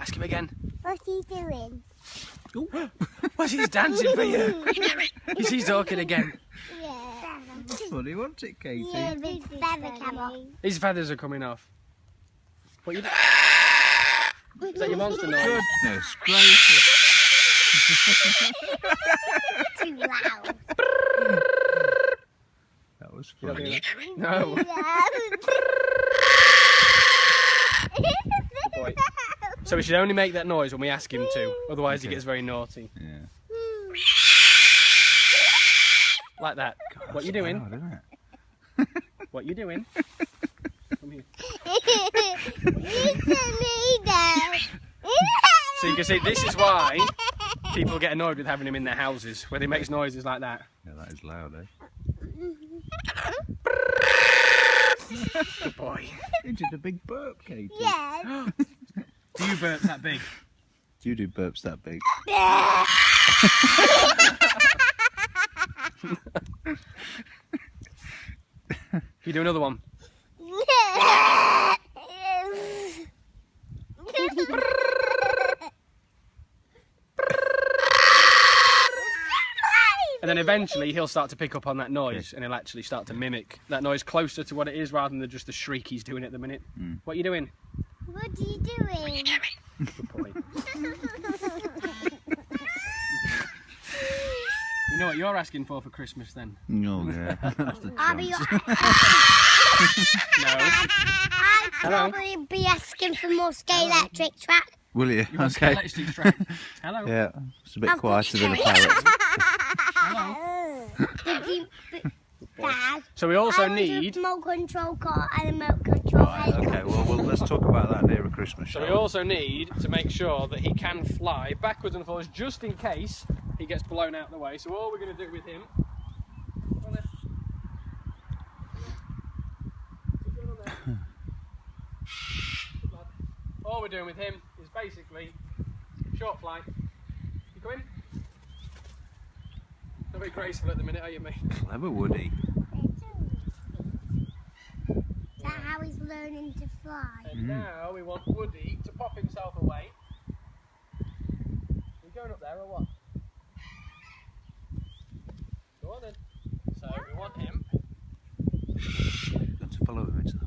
Ask him again. What's he doing? What's he dancing for you? He's talking again. Yeah. Funny, wasn't it, Katie? Yeah, his feather came off. His feathers are coming off. What are you doing? Is that your monster noise? Goodness gracious. Too loud. That was funny. No. Boy. So we should only make that noise when we ask him to, otherwise he gets very naughty. Yeah. Like that. God, What you doing? loud, isn't it? What you doing? Come here. So you can see, this is why people get annoyed with having him in their houses, where he makes noises like that. Yeah, that is loud, eh? Good boy. You did a big burp, Katie. Yeah. Do you burp that big? Do you do burps that big? You do another one. And then eventually he'll start to pick up on that noise and he'll actually start to mimic that noise closer to what it is rather than just the shriek he's doing at the minute. Mm. What are you doing? What are you doing? Good boy. You know what you're asking for Christmas then? Oh, yeah. That's the I'll be. chance. No. I'd probably be asking for more Skate Electric track. Will you? You want Okay. electric track? Hello. Yeah, it's a bit I've got quieter than a Skate. parrot. Dad, So we also I want a need. remote control car and a remote control Right, okay, well, let's talk about that near a Christmas So show. we also need to make sure that he can fly backwards and forwards just in case he gets blown out of the way. So all we're going to do with him. All we're doing with him is basically short flight. You come in? Not very graceful at the minute, are you, mate? Clever Woody. Is that how he's learning to fly? And now we want Woody to pop himself away. You going up there or what? Go on then. So we want him. Got to follow him into the